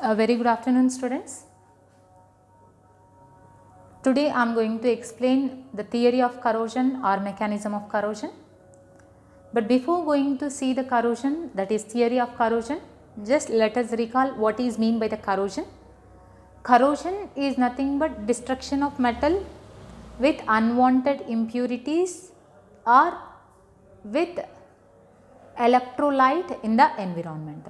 A very good afternoon, students. Today I am going to explain the theory of corrosion or mechanism of corrosion. But before going to see the corrosion, that is theory of corrosion, just let us recall what is mean by the corrosion. Corrosion is nothing but destruction of metal with unwanted impurities or with electrolyte in the environment.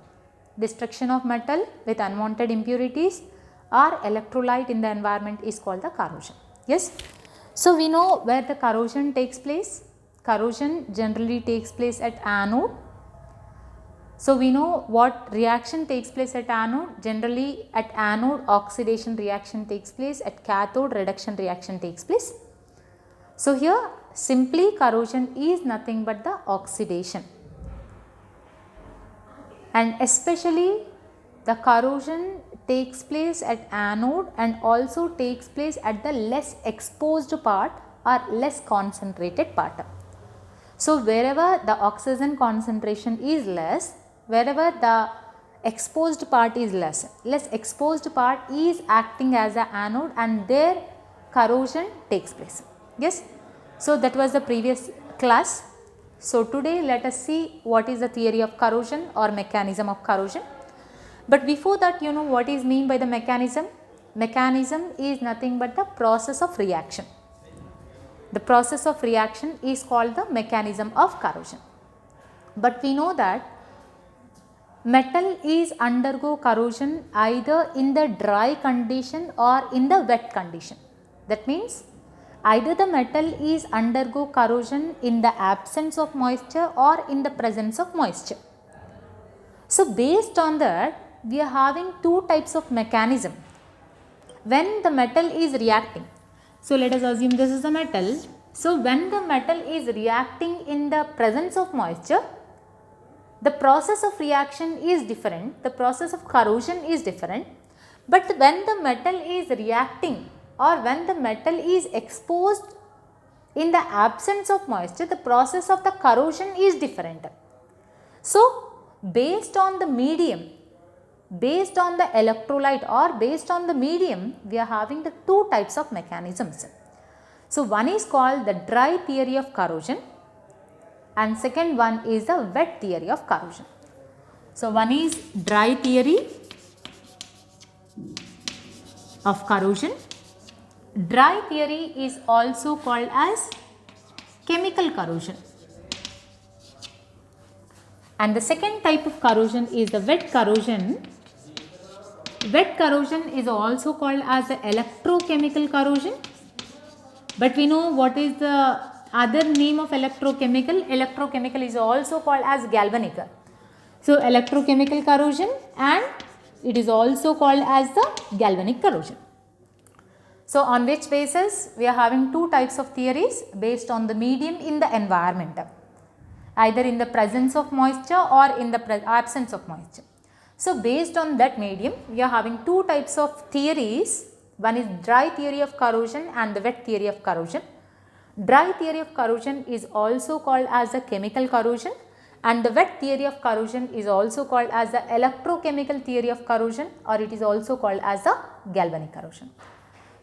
Destruction of metal with unwanted impurities or electrolyte in the environment is called the corrosion. Yes. So, we know where the corrosion takes place. Corrosion generally takes place at anode. So, we know what reaction takes place at anode. Generally at anode oxidation reaction takes place, at cathode reduction reaction takes place. So, here simply corrosion is nothing but the oxidation, and especially the corrosion takes place at anode and also takes place at the less exposed part or less concentrated part. So, wherever the oxygen concentration is less, wherever the exposed part is less exposed part is acting as a anode and there corrosion takes place. Yes. So, that was the previous class. So, today let us see what is the theory of corrosion or mechanism of corrosion. But before that, you know what is mean by the mechanism. Mechanism is nothing but the process of reaction. The process of reaction is called the mechanism of corrosion. But we know that metal is undergo corrosion either in the dry condition or in the wet condition. That means either the metal is undergo corrosion in the absence of moisture or in the presence of moisture. So, based on that, we are having two types of mechanism when the metal is reacting. So, let us assume this is the metal. So, when the metal is reacting in the presence of moisture, the process of reaction is different, the process of corrosion is different. But when the metal is reacting or when the metal is exposed in the absence of moisture, the process of the corrosion is different. So, based on the medium, based on the electrolyte or based on the medium, we are having the two types of mechanisms. So, one is called the dry theory of corrosion and second one is the wet theory of corrosion. So, one is dry theory of corrosion. Dry theory is also called as chemical corrosion. And the second type of corrosion is the wet corrosion. Wet corrosion is also called as the electrochemical corrosion. But we know what is the other name of electrochemical. Electrochemical is also called as galvanic. So, electrochemical corrosion and it is also called as the galvanic corrosion. So, on which basis we are having two types of theories based on the medium in the environment, either in the presence of moisture or in the absence of moisture. So, based on that medium, we are having two types of theories. One is dry theory of corrosion and the wet theory of corrosion. Dry theory of corrosion is also called as the chemical corrosion and the wet theory of corrosion is also called as the electrochemical theory of corrosion or it is also called as the galvanic corrosion.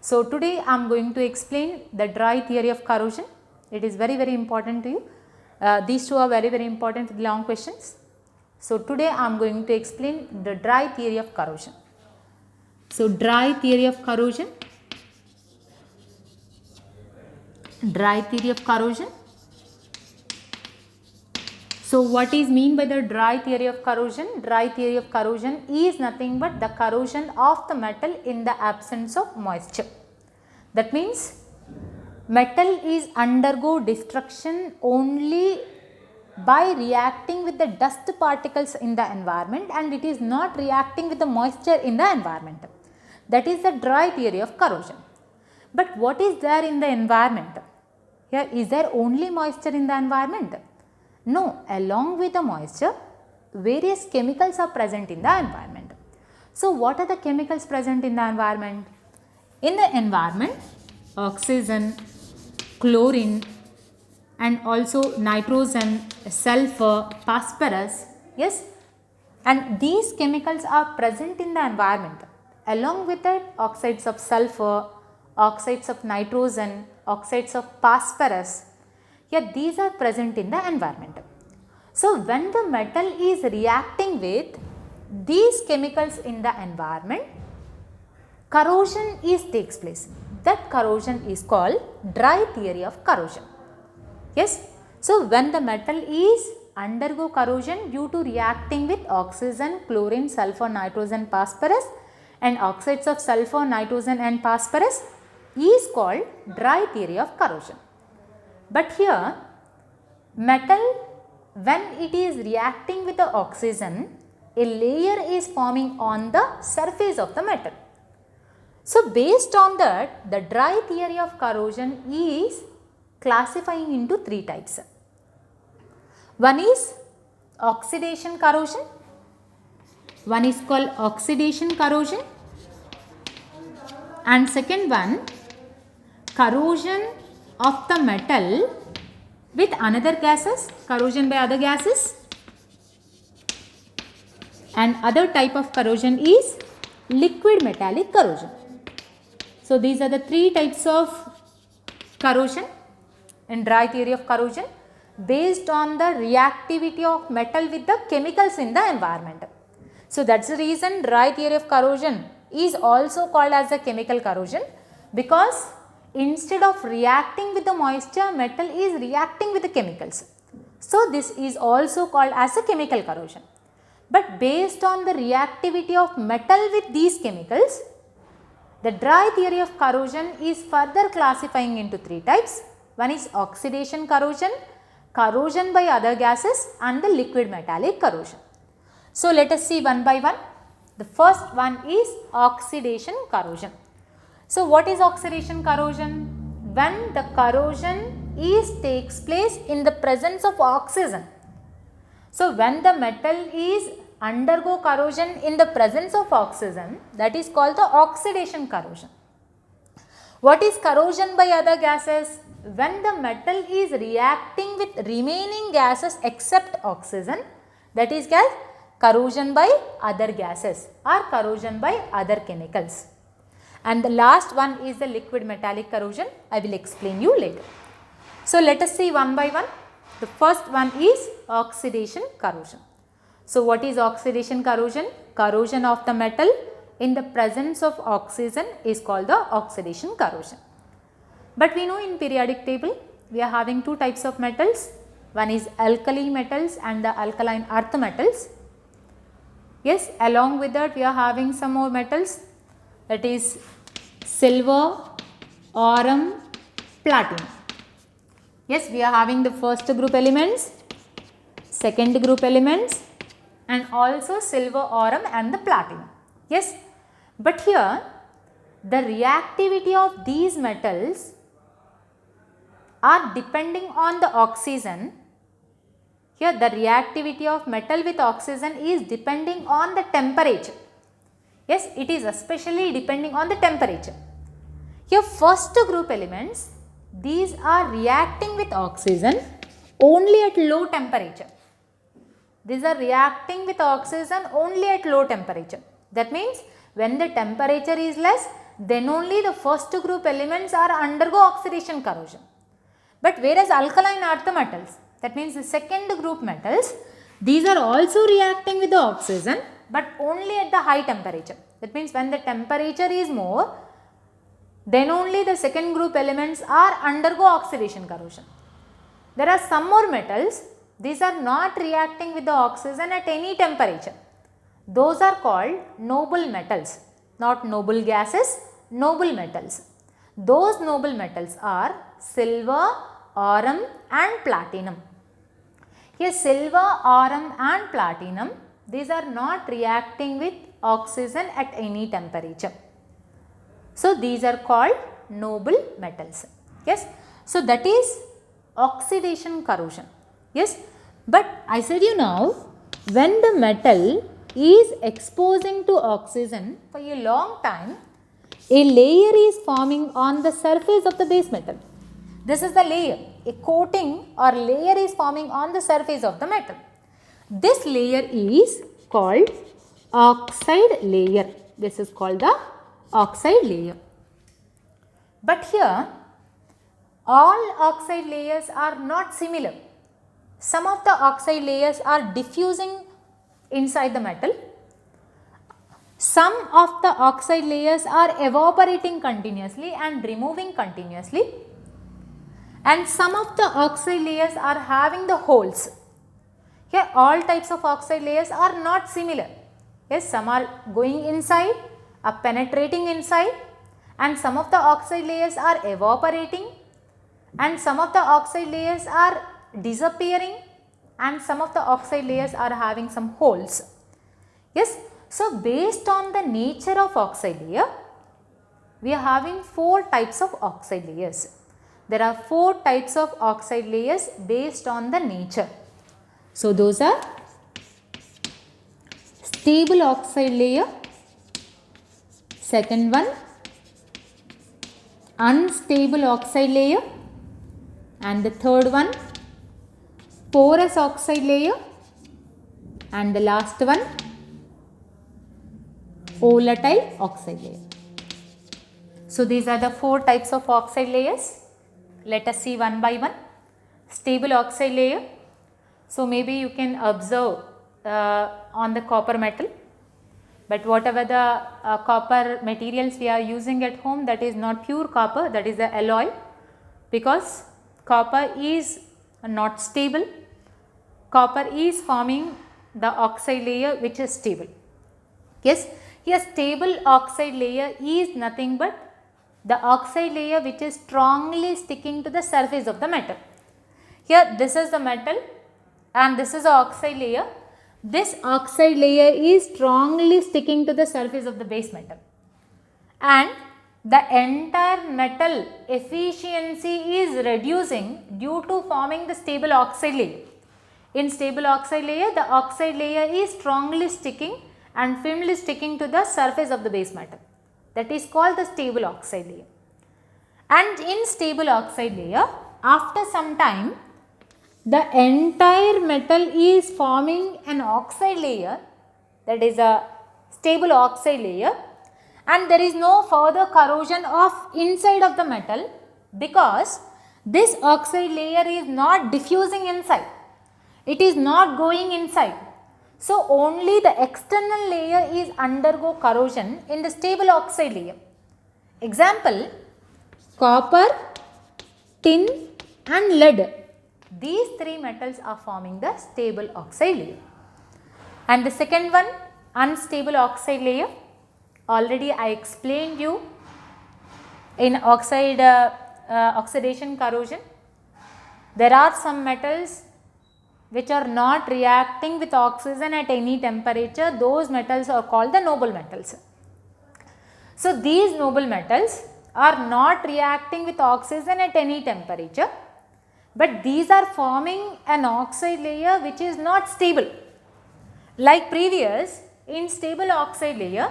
So, today I am going to explain the dry theory of corrosion. It is very important to you. These two are very important for the long questions. So, today I am going to explain the dry theory of corrosion. So, dry theory of corrosion. Dry theory of corrosion. So, what is mean by the dry theory of corrosion? Dry theory of corrosion is nothing but the corrosion of the metal in the absence of moisture. That means metal is undergo destruction only by reacting with the dust particles in the environment and it is not reacting with the moisture in the environment. That is the dry theory of corrosion. But what is there in the environment? Here, is there only moisture in the environment? No, along with the moisture, various chemicals are present in the environment. So, what are the chemicals present in the environment? In the environment, oxygen, chlorine and also nitrogen, sulfur, phosphorus, yes, and these chemicals are present in the environment. Along with it, oxides of sulfur, oxides of nitrogen, oxides of phosphorus, these are present in the environment. So, when the metal is reacting with these chemicals in the environment, corrosion takes place. That corrosion is called dry theory of corrosion. Yes. So, when the metal is undergo corrosion due to reacting with oxygen, chlorine, sulfur, nitrogen, phosphorus and oxides of sulfur, nitrogen and phosphorus is called dry theory of corrosion. But here metal, when it is reacting with the oxygen, a layer is forming on the surface of the metal. So, based on that, the dry theory of corrosion is classifying into three types. One is oxidation corrosion, one is called oxidation corrosion, and second one corrosion of the metal with another gases, corrosion by other gases, and other type of corrosion is liquid metallic corrosion. So, these are the three types of corrosion in dry theory of corrosion based on the reactivity of metal with the chemicals in the environment. So, that is the reason dry theory of corrosion is also called as a chemical corrosion, because instead of reacting with the moisture, metal is reacting with the chemicals. So, this is also called as a chemical corrosion. But based on the reactivity of metal with these chemicals, the dry theory of corrosion is further classifying into three types. One is oxidation corrosion, corrosion by other gases, and the liquid metallic corrosion. So, let us see one by one. The first one is oxidation corrosion. So, what is oxidation corrosion? When the corrosion takes place in the presence of oxygen. So, when the metal is undergo corrosion in the presence of oxygen, that is called the oxidation corrosion. What is corrosion by other gases? When the metal is reacting with remaining gases except oxygen, that is called corrosion by other gases or corrosion by other chemicals. And the last one is the liquid metallic corrosion. I will explain you later. So, let us see one by one. The first one is oxidation corrosion. So, what is oxidation corrosion? Corrosion of the metal in the presence of oxygen is called the oxidation corrosion. But we know in periodic table we are having two types of metals. One is alkali metals and the alkaline earth metals. Yes, along with that we are having some more metals, that is silver, aurum, platinum. Yes, we are having the first group elements, second group elements, and also silver, aurum and the platinum. Yes, but here the reactivity of these metals are depending on the oxygen. Here the reactivity of metal with oxygen is depending on the temperature. Yes, it is especially depending on the temperature. Here first group elements, these are reacting with oxygen only at low temperature. These are reacting with oxygen only at low temperature. That means when the temperature is less, then only the first group elements are undergo oxidation corrosion. But whereas alkaline earth metals, that means the second group metals, these are also reacting with the oxygen but only at the high temperature. That means when the temperature is more, then only the second group elements are undergo oxidation corrosion. There are some more metals, these are not reacting with the oxygen at any temperature. Those are called noble metals, not noble gases, noble metals. Those noble metals are silver, aurum and platinum. Here silver, aurum and platinum, these are not reacting with oxygen at any temperature. So, these are called noble metals. Yes. So, that is oxidation corrosion. Yes. But I said you now, when the metal is exposing to oxygen for a long time, a layer is forming on the surface of the base metal. This is the layer, a coating or layer is forming on the surface of the metal. This layer is called oxide layer. This is called the oxide layer. But here all oxide layers are not similar. Some of the oxide layers are diffusing inside the metal. Some of the oxide layers are evaporating continuously and removing continuously, and some of the oxide layers are having the holes. Here all types of oxide layers are not similar. Yes, some are going inside, are penetrating inside, and some of the oxide layers are evaporating, and some of the oxide layers are disappearing, and some of the oxide layers are having some holes. Yes, so based on the nature of oxide layer, we are having 4 types of oxide layers. There are 4 types of oxide layers based on the nature. So those are stable oxide layer, second one unstable oxide layer, and the third one porous oxide layer, and the last one volatile oxide layer. So these are the 4 types of oxide layers. Let us see one by one. Stable oxide layer. So maybe you can observe on the copper metal, but whatever the copper materials we are using at home, that is not pure copper, that is the alloy, because copper is not stable. Copper is forming the oxide layer which is stable. Yes, here stable oxide layer is nothing but the oxide layer which is strongly sticking to the surface of the metal. Here this is the metal and this is the oxide layer. This oxide layer is strongly sticking to the surface of the base metal, and the entire metal efficiency is reducing due to forming the stable oxide layer. In stable oxide layer, the oxide layer is strongly sticking and firmly sticking to the surface of the base metal. That is called the stable oxide layer. And in stable oxide layer, after some time, the entire metal is forming an oxide layer, that is a stable oxide layer, and there is no further corrosion of inside of the metal because this oxide layer is not diffusing inside. It is not going inside. So only the external layer is undergo corrosion in the stable oxide layer. Example, copper, tin and lead. These 3 metals are forming the stable oxide layer. And the second one, unstable oxide layer. Already I explained you in oxidation corrosion. There are some metals which are not reacting with oxygen at any temperature. Those metals are called the noble metals. So these noble metals are not reacting with oxygen at any temperature, but these are forming an oxide layer which is not stable. Like previous, in stable oxide layer,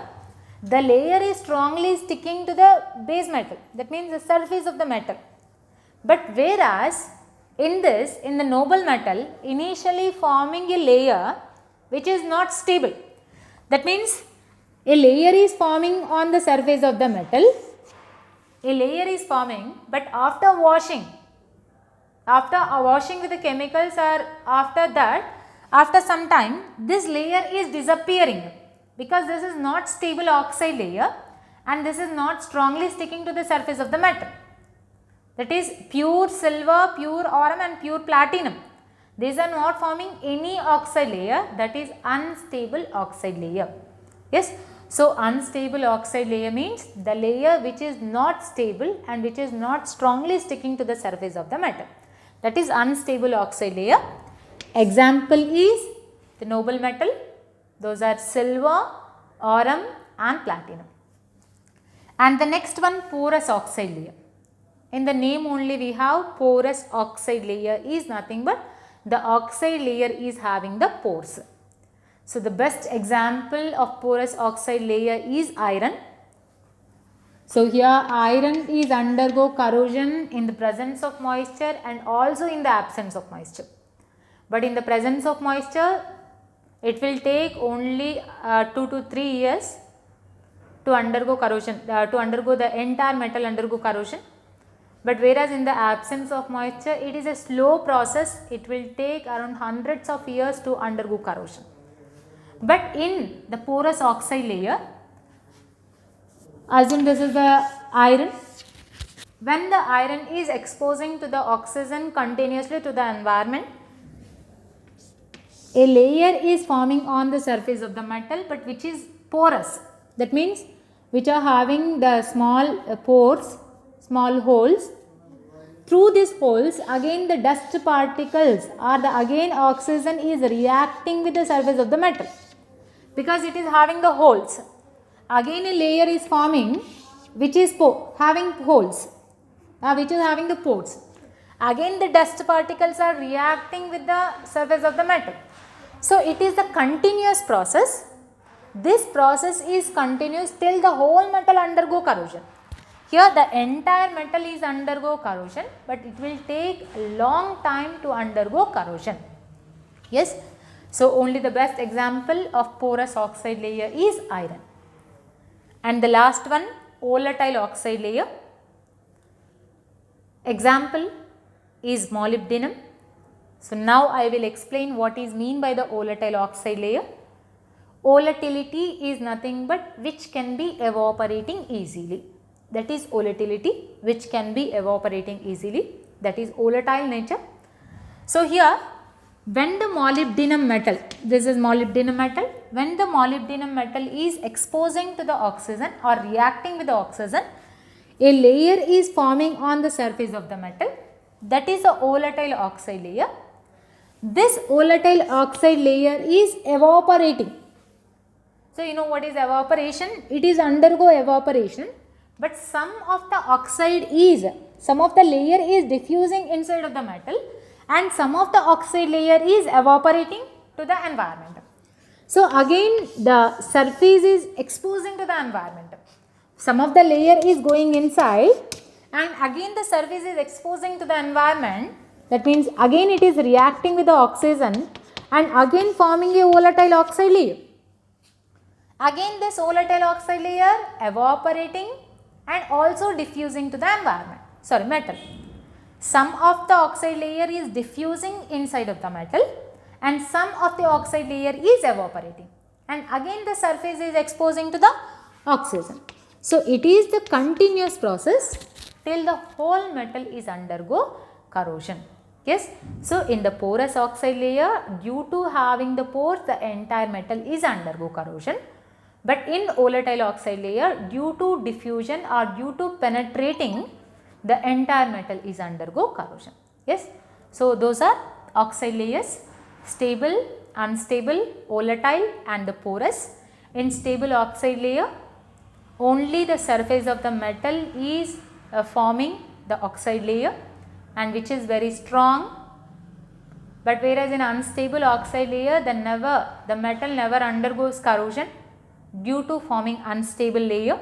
the layer is strongly sticking to the base metal, that means the surface of the metal. But whereas in this, in the noble metal, initially forming a layer which is not stable. That means a layer is forming on the surface of the metal, a layer is forming, but after washing with the chemicals, or after that, after some time, this layer is disappearing because this is not stable oxide layer and this is not strongly sticking to the surface of the metal. That is pure silver, pure aurum and pure platinum. These are not forming any oxide layer, that is unstable oxide layer. Yes. So unstable oxide layer means the layer which is not stable and which is not strongly sticking to the surface of the metal. That is unstable oxide layer. Example is the noble metal. Those are silver, aurum and platinum. And the next one, porous oxide layer. In the name only we have porous oxide layer is nothing but the oxide layer is having the pores. So the best example of porous oxide layer is iron. So here iron is undergo corrosion in the presence of moisture and also in the absence of moisture. But in the presence of moisture, it will take only 2 to 3 years to undergo corrosion, to undergo the entire metal undergo corrosion. But whereas in the absence of moisture, it is a slow process, it will take around hundreds of years to undergo corrosion. But in the porous oxide layer, assume this is the iron. When the iron is exposing to the oxygen continuously to the environment, a layer is forming on the surface of the metal, but which is porous. That means which are having the small pores, small holes. Through these holes, again the dust particles or the again oxygen is reacting with the surface of the metal, because it is having the holes. Again a layer is forming which is having holes, which is having the pores. Again the dust particles are reacting with the surface of the metal. So it is the continuous process. This process is continuous till the whole metal undergo corrosion. Here the entire metal is undergo corrosion, but it will take a long time to undergo corrosion. Yes. So only the best example of porous oxide layer is iron. And the last one, volatile oxide layer. Example is molybdenum. So now I will explain what is mean by the volatile oxide layer. Volatility is nothing but which can be evaporating easily. That is volatility which can be evaporating easily. That is volatile nature. So here when the molybdenum metal, this is molybdenum metal, when the molybdenum metal is exposing to the oxygen or reacting with the oxygen, a layer is forming on the surface of the metal. That is a volatile oxide layer. This volatile oxide layer is evaporating. So you know what is evaporation? It is undergo evaporation, but some of the layer is diffusing inside of the metal, and some of the oxide layer is evaporating to the environment. So again the surface is exposing to the environment. Some of the layer is going inside, and again the surface is exposing to the environment. That means again it is reacting with the oxygen and again forming a volatile oxide layer. Again this volatile oxide layer evaporating and also diffusing to the environment, metal. Some of the oxide layer is diffusing inside of the metal and some of the oxide layer is evaporating, and again the surface is exposing to the oxygen. So it is the continuous process till the whole metal is undergo corrosion. Yes. So in the porous oxide layer, due to having the pores, the entire metal is undergo corrosion. But in volatile oxide layer, due to diffusion or due to penetrating, the entire metal is undergo corrosion. Yes. So those are oxide layers: stable, unstable, volatile and the porous. In stable oxide layer, only the surface of the metal is forming the oxide layer, and which is very strong. But whereas in unstable oxide layer, the metal never undergoes corrosion due to forming unstable layer.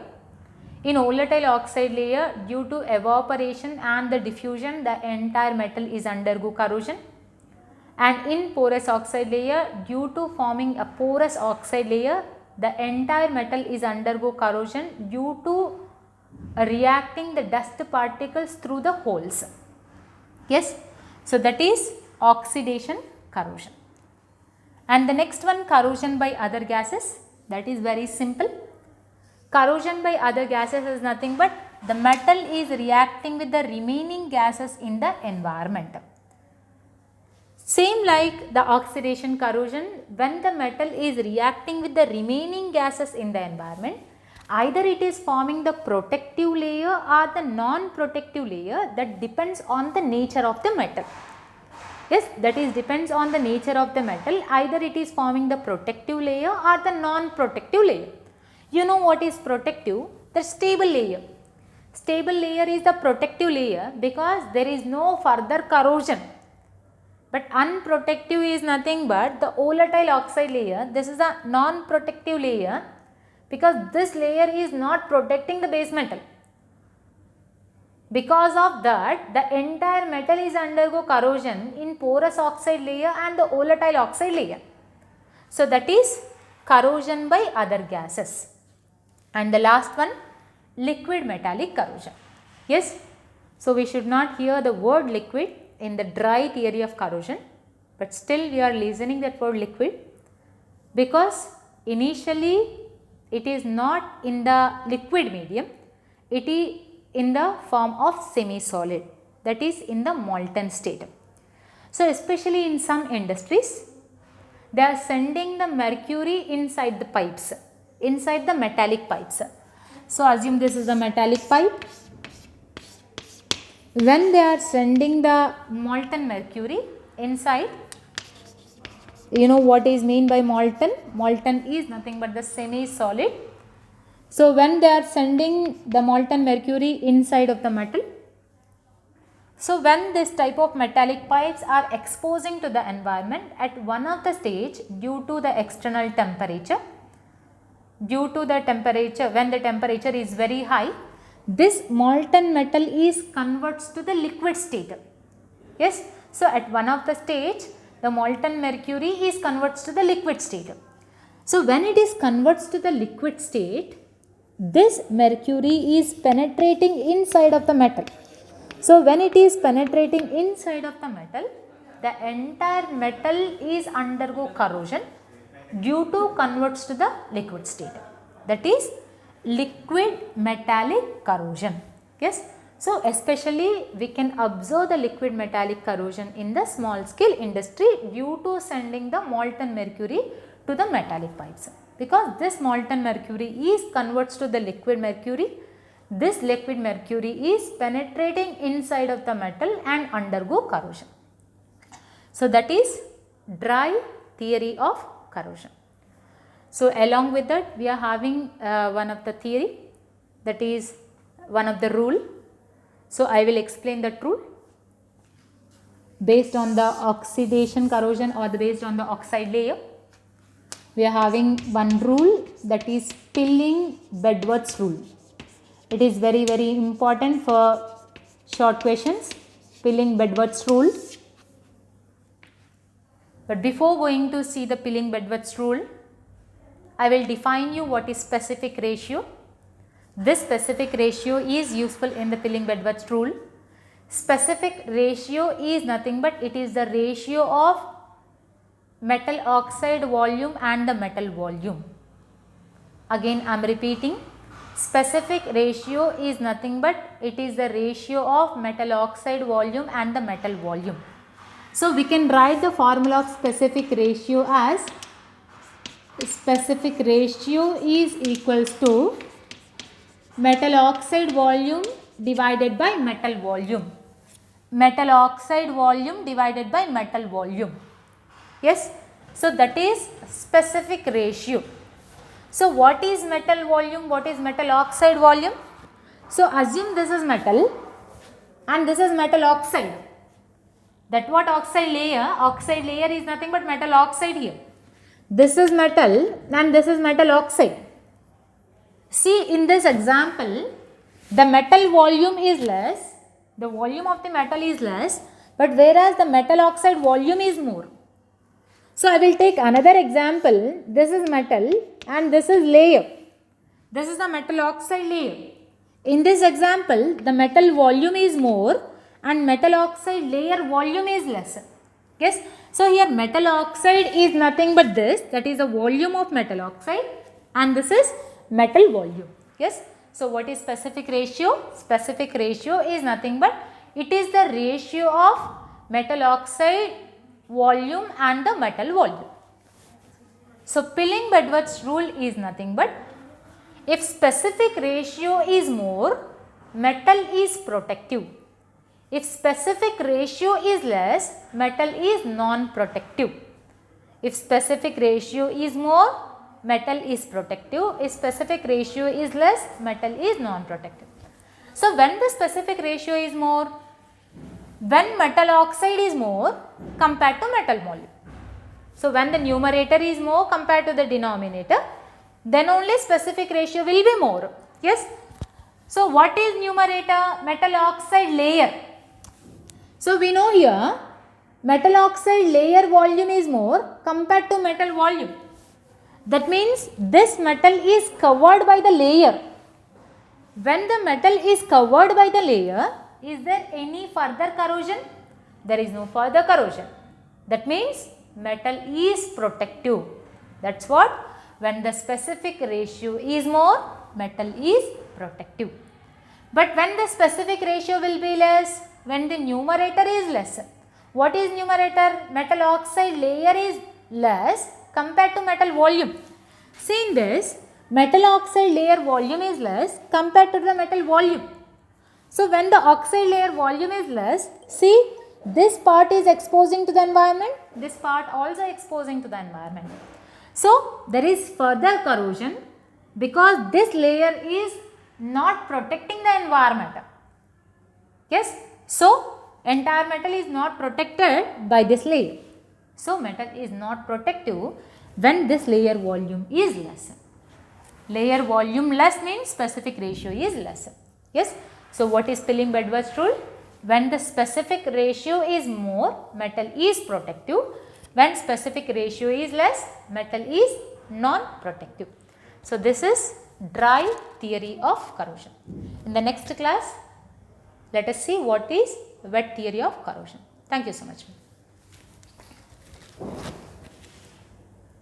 In volatile oxide layer, due to evaporation and the diffusion, the entire metal is undergo corrosion. And in porous oxide layer, due to forming a porous oxide layer, the entire metal is undergo corrosion due to reacting the dust particles through the holes. Yes. So that is oxidation corrosion. And the next one, corrosion by other gases. That is very simple. Corrosion by other gases is nothing but the metal is reacting with the remaining gases in the environment. Same like the oxidation corrosion, when the metal is reacting with the remaining gases in the environment, either it is forming the protective layer or the non-protective layer. That depends on the nature of the metal. Yes, that is depends on the nature of the metal. Either it is forming the protective layer or the non-protective layer. You know what is protective? The stable layer. Stable layer is the protective layer because there is no further corrosion. But unprotective is nothing but the volatile oxide layer. This is a non-protective layer because this layer is not protecting the base metal. Because of that, the entire metal is undergo corrosion in porous oxide layer and the volatile oxide layer. So that is corrosion by other gases. And the last one, liquid metallic corrosion. Yes, so we should not hear the word liquid in the dry theory of corrosion, but still we are listening that word liquid, because initially it is not in the liquid medium, it is in the form of semi-solid, that is in the molten state. So especially in some industries, they are sending the mercury inside the pipes, inside the metallic pipes. So assume this is the metallic pipe. When they are sending the molten mercury inside, you know what is mean by molten? Molten is nothing but the semi-solid. So when they are sending the molten mercury inside of the metal, so when this type of metallic pipes are exposing to the environment at one of the stage, due to the external temperature, when the temperature is very high, this molten metal is converts to the liquid state. Yes, so at one of the stage, the molten mercury is converts to the liquid state. So when it is converts to the liquid state, this mercury is penetrating inside of the metal. So when it is penetrating inside of the metal, the entire metal is undergo corrosion due to converts to the liquid state. That is liquid metallic corrosion. Yes. So especially we can observe the liquid metallic corrosion in the small scale industry due to sending the molten mercury to the metallic pipes, because this molten mercury is converts to the liquid mercury. This liquid mercury is penetrating inside of the metal and undergo corrosion. So that is dry theory of corrosion. So along with that, we are having one of the theory, that is one of the rule. So I will explain that rule based on the oxidation corrosion or based on the oxide layer. We are having one rule, that is Pilling Bedworth's rule. It is very important for short questions, Pilling Bedworth's rule. But before going to see the Pilling Bedworth's rule, I will define you what is specific ratio. This specific ratio is useful in the Pilling Bedworth's rule. Specific ratio is nothing but it is the ratio of metal oxide volume and the metal volume. Again I am repeating, specific ratio is nothing but it is the ratio of metal oxide volume and the metal volume. So we can write the formula of specific ratio as specific ratio is equals to metal oxide volume divided by metal volume. Metal oxide volume divided by metal volume. Yes, so that is specific ratio. So what is metal volume? What is metal oxide volume? So assume this is metal and this is metal oxide. That what oxide layer? Oxide layer is nothing but metal oxide here. This is metal and this is metal oxide. See, in this example, the metal volume is less, the volume of the metal is less, but whereas the metal oxide volume is more. So I will take another example. This is metal and this is layer. This is the metal oxide layer. In this example, the metal volume is more and metal oxide layer volume is less. Yes. So here metal oxide is nothing but this, that is the volume of metal oxide, and this is metal volume. Yes. So what is specific ratio? Specific ratio is nothing but it is the ratio of metal oxide volume and the metal volume. So Pilling Bedworth's rule is nothing but if specific ratio is more, metal is protective. If specific ratio is less, metal is non-protective. If specific ratio is more, metal is protective. If specific ratio is less, metal is non-protective. So when the specific ratio is more? When metal oxide is more compared to metal volume. So when the numerator is more compared to the denominator, then only specific ratio will be more. Yes. So what is numerator? Metal oxide layer. So we know here metal oxide layer volume is more compared to metal volume. That means this metal is covered by the layer. When the metal is covered by the layer, is there any further corrosion? There is no further corrosion. That means metal is protective. That's what, when the specific ratio is more, metal is protective. But when the specific ratio will be less, when the numerator is less. What is numerator? Metal oxide layer is less compared to metal volume. See in this, metal oxide layer volume is less compared to the metal volume. So when the oxide layer volume is less, see, this part is exposing to the environment, this part also exposing to the environment. So there is further corrosion because this layer is not protecting the environment. Yes, so entire metal is not protected by this layer. So metal is not protective when this layer volume is less. Layer volume less means specific ratio is less. Yes, so what is Pillin-Bedworth rule? When the specific ratio is more, metal is protective. When specific ratio is less, metal is non-protective. So this is dry theory of corrosion. In the next class, let us see what is wet theory of corrosion. Thank you so much.